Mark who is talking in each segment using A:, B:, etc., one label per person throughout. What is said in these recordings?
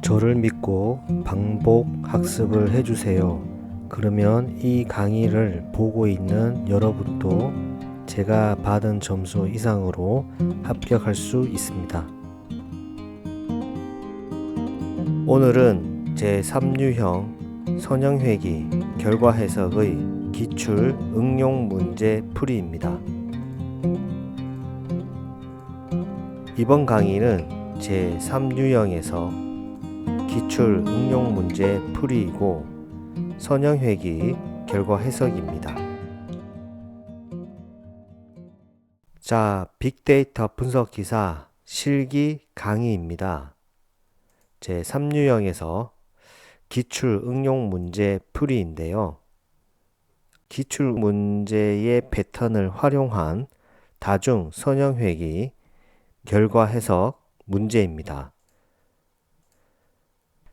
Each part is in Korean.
A: 저를 믿고 반복 학습을 해주세요. 그러면 이 강의를 보고 있는 여러분도 제가 받은 점수 이상으로 합격할 수 있습니다. 오늘은 제3유형 선형회귀 결과 해석의 기출 응용 문제 풀이입니다. 이번 강의는 제3유형에서 기출 응용 문제 풀이이고 선형회귀 결과 해석입니다. 자, 빅데이터 분석 기사 실기 강의입니다. 제3유형에서 기출 응용 문제 풀이인데요. 기출 문제의 패턴을 활용한 다중 선형회귀 결과 해석 문제입니다.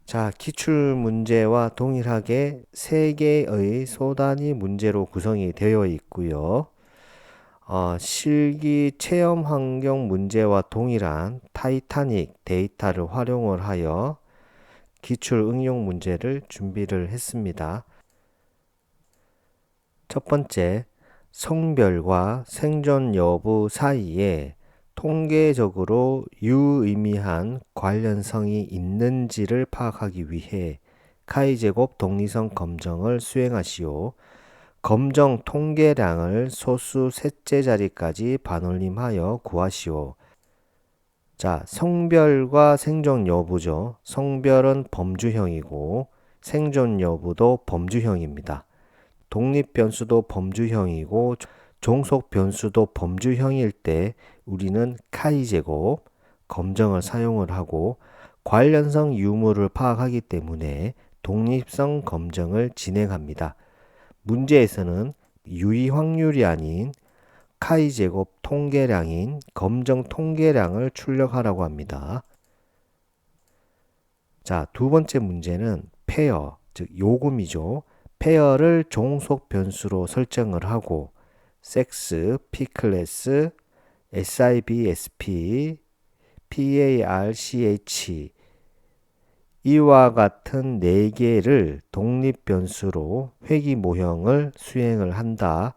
A: 자, 기출 문제와 동일하게 3개의 소단위 문제로 구성이 되어 있고요. 실기 체험 환경 문제와 동일한 타이타닉 데이터를 활용을 하여 기출 응용 문제를 준비를 했습니다. 첫 번째, 성별과 생존 여부 사이에 통계적으로 유의미한 관련성이 있는지를 파악하기 위해 카이제곱 독리성 검정을 수행하시오. 검정 통계량을 소수 셋째 자리까지 반올림하여 구하시오. 자, 성별과 생존 여부죠. 성별은 범주형이고 생존 여부도 범주형입니다. 독립 변수도 범주형이고 종속 변수도 범주형일 때 우리는 카이제곱 검정을 사용을 하고 관련성 유무를 파악하기 때문에 독립성 검정을 진행합니다. 문제에서는 유의 확률이 아닌 카이제곱 통계량인 검정 통계량을 출력하라고 합니다. 자, 두 번째 문제는 페어, 즉 요금이죠. 페어를 종속 변수로 설정을 하고 섹스, P클래스, SIB, SP, PAR, CH 이와 같은 4개를 독립 변수로 회귀 모형을 수행을 한다.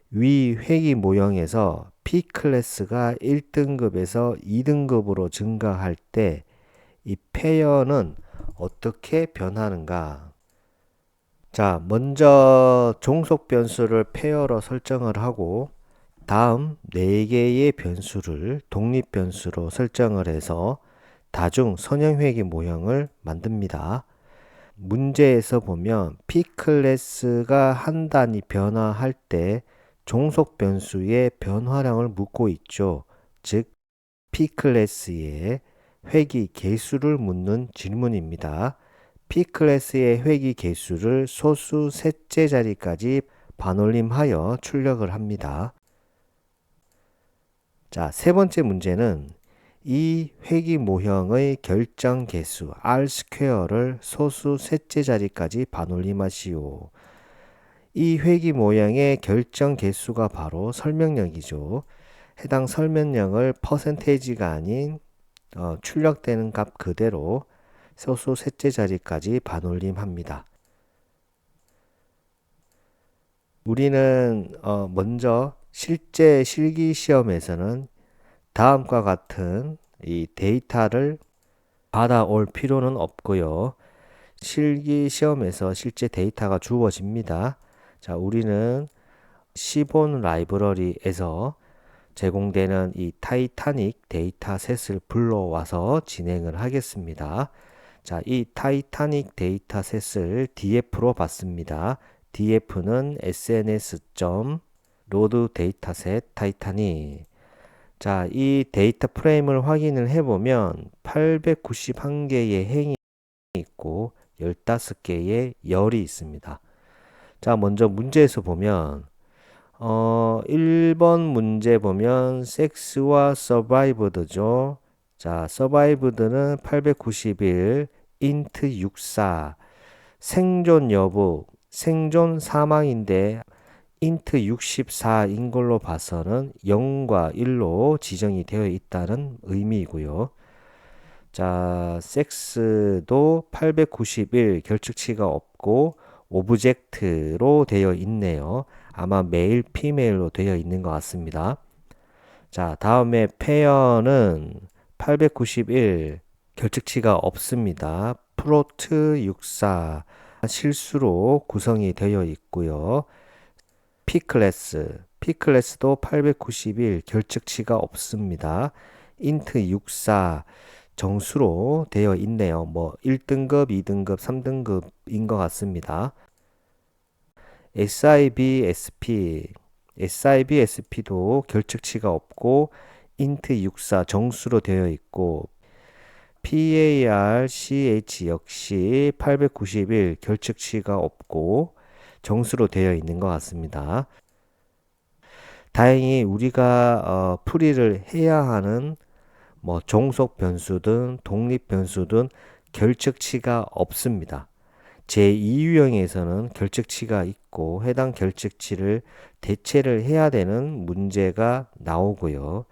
A: 위 회귀 모형에서 P클래스가 1등급에서 2등급으로 증가할 때 이 페어는 어떻게 변하는가? 자, 먼저 종속 변수를 페어로 설정을 하고 다음 4개의 변수를 독립 변수로 설정을 해서 다중 선형회귀 모형을 만듭니다. 문제에서 보면 P클래스가 한 단위 변화할 때 종속 변수의 변화량을 묻고 있죠. 즉 P클래스의 회귀 개수를 묻는 질문입니다. P클래스의 회귀 개수를 소수 셋째 자리까지 반올림하여 출력을 합니다. 자, 세 번째 문제는 이 회귀 모형의 결정 개수 R²를 소수 셋째 자리까지 반올림하시오. 이 회귀 모형의 결정 개수가 바로 설명량이죠. 해당 설명량을 퍼센테이지가 아닌 출력되는 값 그대로 소수 셋째 자리까지 반올림합니다. 우리는 먼저 실제 실기 시험에서는 다음과 같은 이 데이터를 받아올 필요는 없고요. 실기 시험에서 실제 데이터가 주어집니다. 자, 우리는 시본 라이브러리에서 제공되는 이 타이타닉 데이터셋을 불러와서 진행을 하겠습니다. 자, 이 타이타닉 데이터셋을 DF로 받습니다. DF는 sns.load 데이터셋 타이타닉. 자, 이 데이터 프레임을 확인을 해보면 891개의 행이 있고 15개의 열이 있습니다. 자, 먼저 문제에서 보면 1번 문제 보면 섹스와 서바이브드죠. 자, 서바이브드는 891 인트 64 생존 여부 생존 사망인데 인트 64인 걸로 봐서는 0과 1로 지정이 되어 있다는 의미이고요. 자, 섹스도 891 결측치가 없고 오브젝트로 되어 있네요. 아마 메일, 피메일로 되어 있는 것 같습니다. 자, 다음에 페어는 891 결측치가 없습니다. 프로트 64 실수로 구성이 되어 있고요. P클래스도 891 결측치가 없습니다. 인트 64 정수로 되어 있네요. 뭐 1등급, 2등급, 3등급인 것 같습니다. SIBSP도 결측치가 없고 int 64 정수로 되어 있고 PARCH 역시 891 결측치가 없고 정수로 되어 있는 것 같습니다. 다행히 우리가 풀이를 해야 하는 뭐 종속 변수든 독립 변수든 결측치가 없습니다. 제2유형에서는 결측치가 있고 해당 결측치를 대체를 해야 되는 문제가 나오고요.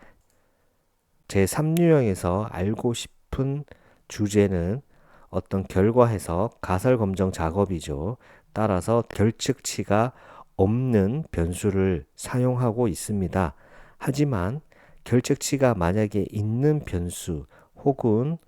A: 제3유형에서 알고 싶은 주제는 어떤 결과 해석, 가설 검정 작업이죠. 따라서 결측치가 없는 변수를 사용하고 있습니다. 하지만 결측치가 만약에 있는 변수 혹은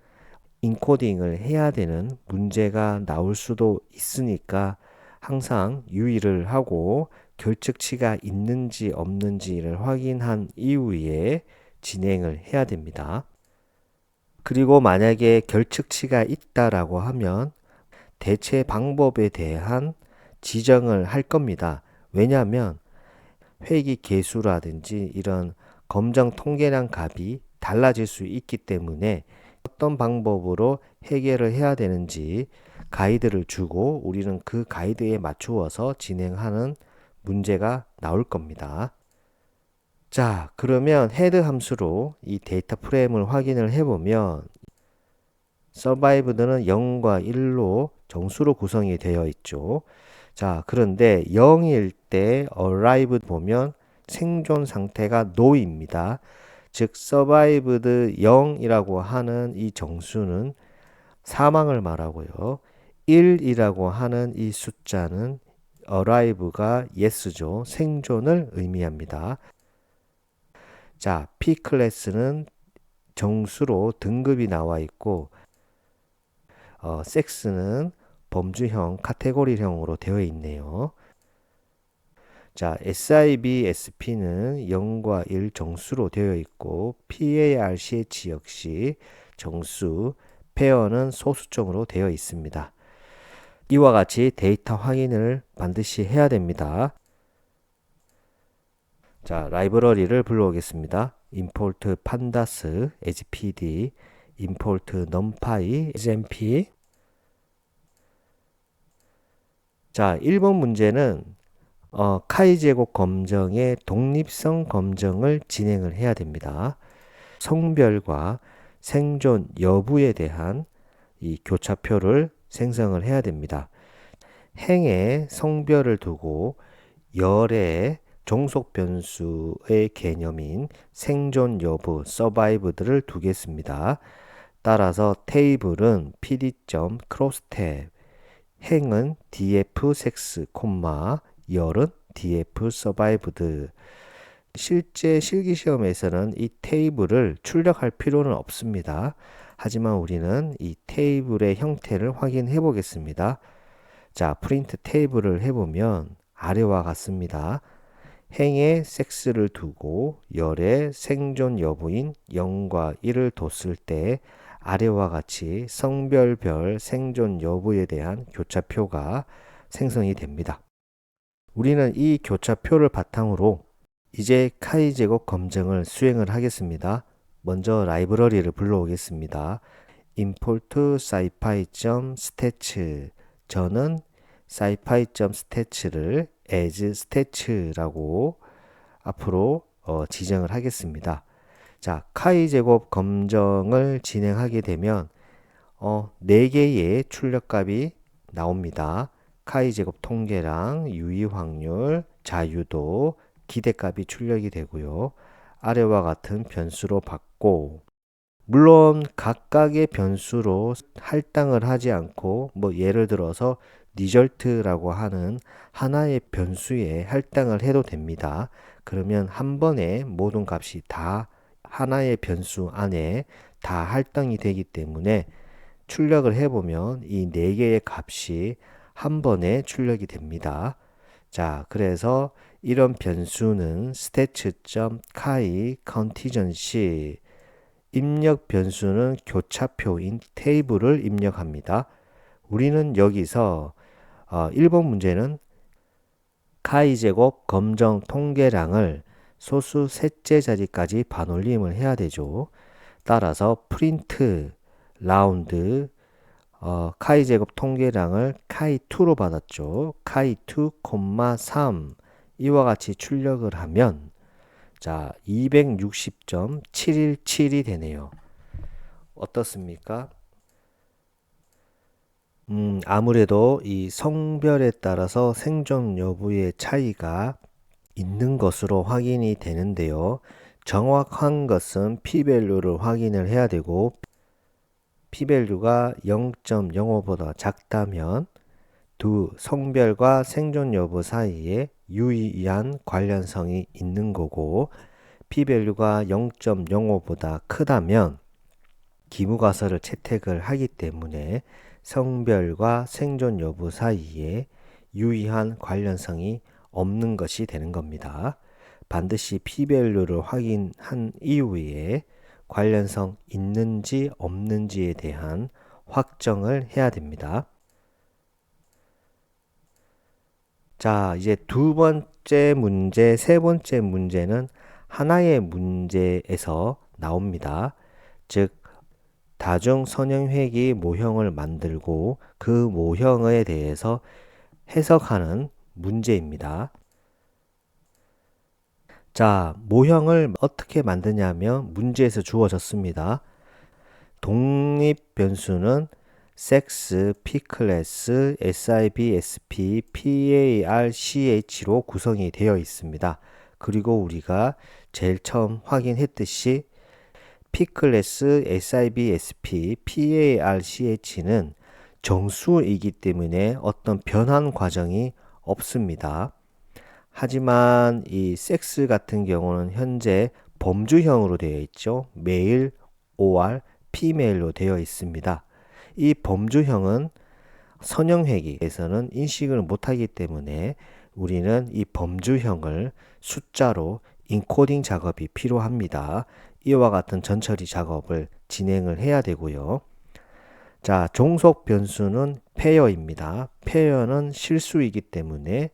A: 인코딩을 해야 되는 문제가 나올 수도 있으니까 항상 유의를 하고 결측치가 있는지 없는지를 확인한 이후에 진행을 해야 됩니다. 그리고 만약에 결측치가 있다라고 하면 대체 방법에 대한 지정을 할 겁니다. 왜냐하면 회기 계수라든지 이런 검정 통계량 값이 달라질 수 있기 때문에 어떤 방법으로 해결을 해야 되는지 가이드를 주고 우리는 그 가이드에 맞추어서 진행하는 문제가 나올 겁니다. 자, 그러면 헤드 함수로 이 데이터 프레임을 확인을 해보면 survived는 0과 1로 정수로 구성이 되어 있죠. 자, 그런데 0일 때 arrived 보면 생존 상태가 no입니다. 즉 survived 0이라고 하는 이 정수는 사망을 말하고요. 1이라고 하는 이 숫자는 arrive가 yes죠. 생존을 의미합니다. 자, P클래스는 정수로 등급이 나와 있고 섹스는 범주형, 카테고리형으로 되어 있네요. 자, SIBSP는 0과 1 정수로 되어 있고 PARCH 역시 정수, 페어는 소수점으로 되어 있습니다. 이와 같이 데이터 확인을 반드시 해야 됩니다. 자, 라이브러리를 불러오겠습니다. import pandas as pd, import numpy as np. 자, 1번 문제는 카이 제곱 검정의 독립성 검정을 진행을 해야 됩니다. 성별과 생존 여부에 대한 이 교차표를 생성을 해야 됩니다. 행에 성별을 두고 열에 종속 변수의 개념인 생존 여부, survived를 두겠습니다. 따라서 테이블은 pd.crosstab, 행은 df sex, 열은 df survived. 실제 실기시험에서는 이 테이블을 출력할 필요는 없습니다. 하지만 우리는 이 테이블의 형태를 확인해 보겠습니다. 자, 프린트 테이블을 해보면 아래와 같습니다. 행에 섹스를 두고 열의 생존 여부인 0과 1을 뒀을 때 아래와 같이 성별별 생존 여부에 대한 교차표가 생성이 됩니다. 우리는 이 교차표를 바탕으로 이제 카이 제곱 검증을 수행을 하겠습니다. 먼저 라이브러리를 불러오겠습니다. import scipy.stats. 저는 scipy.stats를 as stats라고 앞으로 지정을 하겠습니다. 자, 카이 제곱 검정을 진행하게 되면 4개의 출력값이 나옵니다. 카이 제곱 통계랑 유의 확률, 자유도, 기대값이 출력이 되고요. 아래와 같은 변수로 받고 물론 각각의 변수로 할당을 하지 않고 뭐 예를 들어서 result라고 하는 하나의 변수에 할당을 해도 됩니다. 그러면 한 번에 모든 값이 다 하나의 변수 안에 다 할당이 되기 때문에 출력을 해보면 이 네 개의 값이 한 번에 출력이 됩니다. 자, 그래서 이런 변수는 stats.chi contingency 입력 변수는 교차표인 테이블을 입력합니다. 우리는 여기서 1번 문제는 카이 제곱 검정 통계량을 소수 셋째 자리까지 반올림을 해야 되죠. 따라서 프린트 라운드 카이 제곱 통계량을 카이2로 받았죠. 카이2, 3 이와 같이 출력을 하면 자 260.717이 되네요. 어떻습니까? 아무래도 이 성별에 따라서 생존 여부의 차이가 있는 것으로 확인이 되는데요. 정확한 것은 p-value를 확인을 해야 되고 p-value가 0.05보다 작다면 두 성별과 생존 여부 사이에 유의한 관련성이 있는 거고 p-value가 0.05보다 크다면 기무가설을 채택을 하기 때문에 성별과 생존 여부 사이에 유의한 관련성이 없는 것이 되는 겁니다. 반드시 p-value를 확인한 이후에 관련성 있는지 없는지에 대한 확정을 해야 됩니다. 자, 이제 두 번째 문제, 세 번째 문제는 하나의 문제에서 나옵니다. 즉, 다중 선형회귀 모형을 만들고 그 모형에 대해서 해석하는 문제입니다. 자, 모형을 어떻게 만드냐면 문제에서 주어졌습니다. 독립 변수는 sex, pclass, sib, sp, par, ch로 구성이 되어 있습니다. 그리고 우리가 제일 처음 확인했듯이 pclass, sib, sp, par, ch는 정수이기 때문에 어떤 변환 과정이 없습니다. 하지만 이 sex 같은 경우는 현재 범주형으로 되어 있죠. male, or, female로 되어 있습니다. 이 범주형은 선형회귀에서는 인식을 못하기 때문에 우리는 이 범주형을 숫자로 인코딩 작업이 필요합니다. 이와 같은 전처리 작업을 진행을 해야 되고요. 자, 종속 변수는 페어입니다. 페어는 실수이기 때문에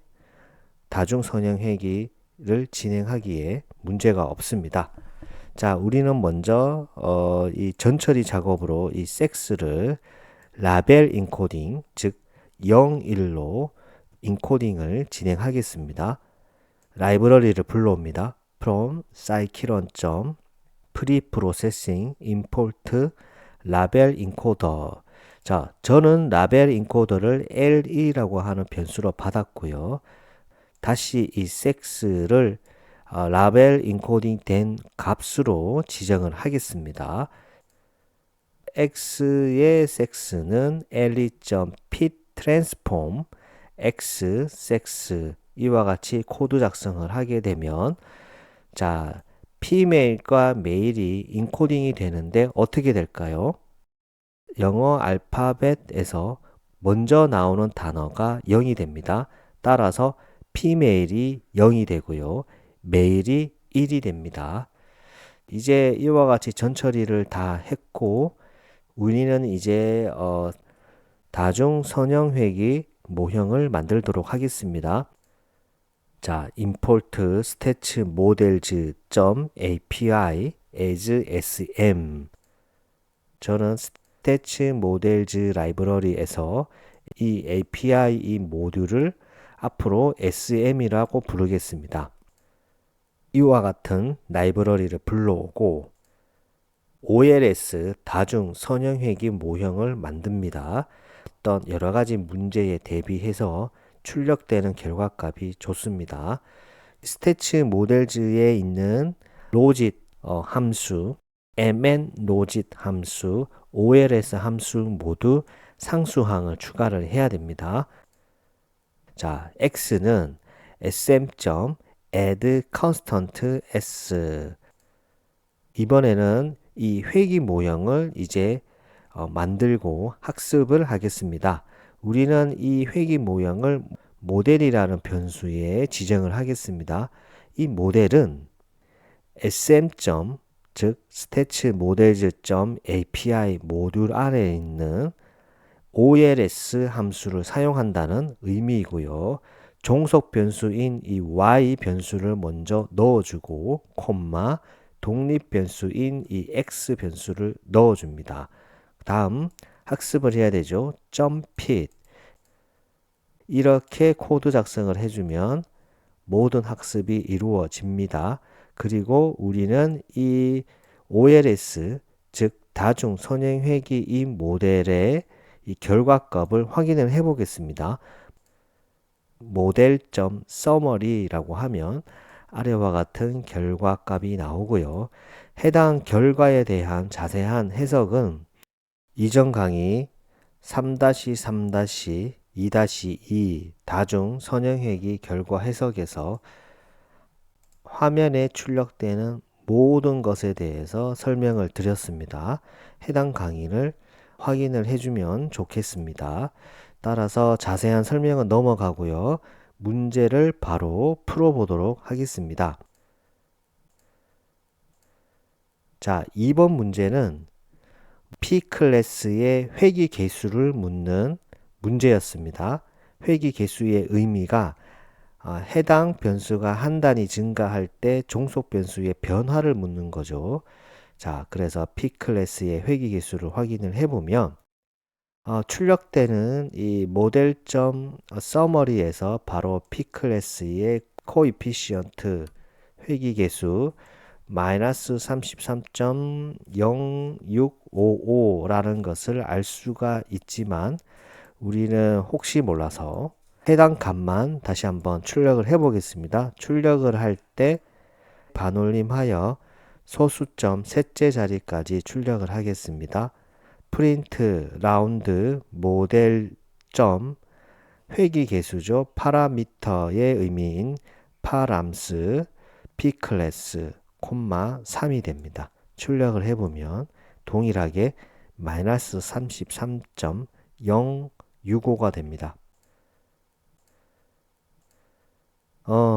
A: 다중 선형회귀를 진행하기에 문제가 없습니다. 자, 우리는 먼저 이 전처리 작업으로 이 섹스를 라벨 인코딩, 즉 0, 1로 인코딩을 진행하겠습니다. 라이브러리를 불러옵니다. from scikit-learn preprocessing import 라벨 인코더. 자, 저는 라벨 인코더를 LE라고 하는 변수로 받았고요. 다시 이 섹스를 라벨 인코딩 된 값으로 지정을 하겠습니다. x의 섹스는 le.fit transform x sex 이와 같이 코드 작성을 하게 되면 자, female과 male이 인코딩이 되는데 어떻게 될까요? 영어 알파벳에서 먼저 나오는 단어가 0이 됩니다. 따라서 female이 0이 되고요. male이 1이 됩니다. 이제 이와 같이 전처리를 다 했고 우리는 이제 다중 선형회귀 모형을 만들도록 하겠습니다. 자, import stats models.api as sm. 저는 stats models 라이브러리에서 이 API 이 모듈을 앞으로 sm이라고 부르겠습니다. 이와 같은 라이브러리를 불러오고 OLS 다중 선형회귀 모형을 만듭니다. 어떤 여러 가지 문제에 대비해서 출력되는 결과값이 좋습니다. 스태츠 모델즈에 있는 로짓 함수 mn logit 함수, OLS 함수 모두 상수항을 추가를 해야 됩니다. 자, x는 sm.add constant s. 이번에는 이 회기 모형을 이제 만들고 학습을 하겠습니다. 우리는 이 회기 모형을 모델이라는 변수에 지정을 하겠습니다. 이 모델은 sm. 즉 stats-models.api 모듈 안에 있는 OLS 함수를 사용한다는 의미이고요. 종속 변수인 이 y 변수를 먼저 넣어주고 콤마 독립 변수인 이 x 변수를 넣어줍니다. 다음 학습을 해야 되죠. .pit 이렇게 코드 작성을 해주면 모든 학습이 이루어집니다. 그리고 우리는 이 OLS 즉 다중 선행회기 이 모델의 이 결과값을 확인을 해 보겠습니다. model.summary라고 하면 아래와 같은 결과값이 나오고요. 해당 결과에 대한 자세한 해석은 이전 강의 3-3-2-2 다중 선행회기 결과 해석에서 화면에 출력되는 모든 것에 대해서 설명을 드렸습니다. 해당 강의를 확인을 해주면 좋겠습니다. 따라서 자세한 설명은 넘어가고요. 문제를 바로 풀어보도록 하겠습니다. 자, 2번 문제는 P클래스의 회기 개수를 묻는 문제였습니다. 회기 개수의 의미가 해당 변수가 한 단위 증가할 때 종속 변수의 변화를 묻는 거죠. 자, 그래서 P클래스의 회기 개수를 확인을 해보면 출력되는 이 model.summary에서 바로 P클래스의 코이피시언트 회기 개수 마이너스 33.0655라는 것을 알 수가 있지만 우리는 혹시 몰라서 해당 값만 다시 한번 출력을 해 보겠습니다. 출력을 할 때 반올림하여 소수점 셋째 자리까지 출력을 하겠습니다. 프린트 라운드 모델 점 회기 개수죠. 파라미터의 의미인 파람스 P클래스 콤마 3이 됩니다. 출력을 해보면 동일하게 마이너스 33.065가 됩니다.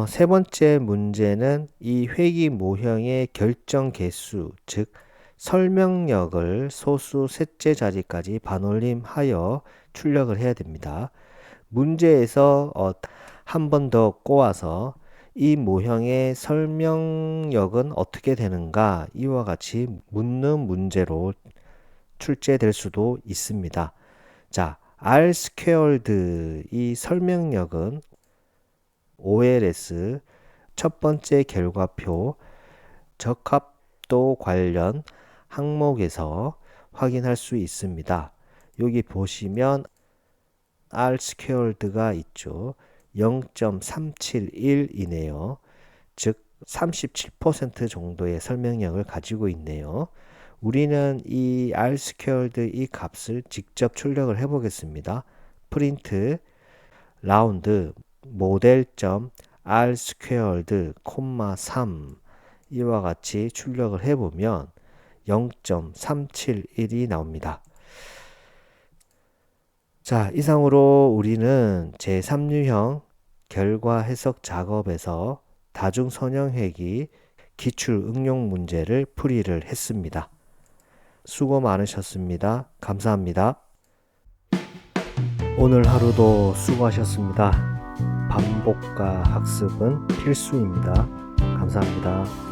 A: 세 번째 문제는 이 회기 모형의 결정 개수, 즉 설명력을 소수 셋째 자리까지 반올림하여 출력을 해야 됩니다. 문제에서 한 번 더 꼬아서 이 모형의 설명력은 어떻게 되는가 이와 같이 묻는 문제로 출제될 수도 있습니다. 자, R 스퀘어드 이 설명력은 OLS 첫 번째 결과표 적합도 관련 항목에서 확인할 수 있습니다. 여기 보시면 R 스퀘어드가 있죠. 0.371이네요. 즉 37% 정도의 설명력을 가지고 있네요. 우리는 이 R 스퀘어드 이 값을 직접 출력을 해 보겠습니다. 프린트 라운드 모델.r 스퀘어드 콤마 3 이와 같이 출력을 해보면 0.371이 나옵니다. 자, 이상으로 우리는 제3유형 결과 해석 작업에서 다중 선형회기 기출 응용 문제를 풀이를 했습니다. 수고 많으셨습니다. 감사합니다. 오늘 하루도 수고하셨습니다. 반복과 학습은 필수입니다. 감사합니다.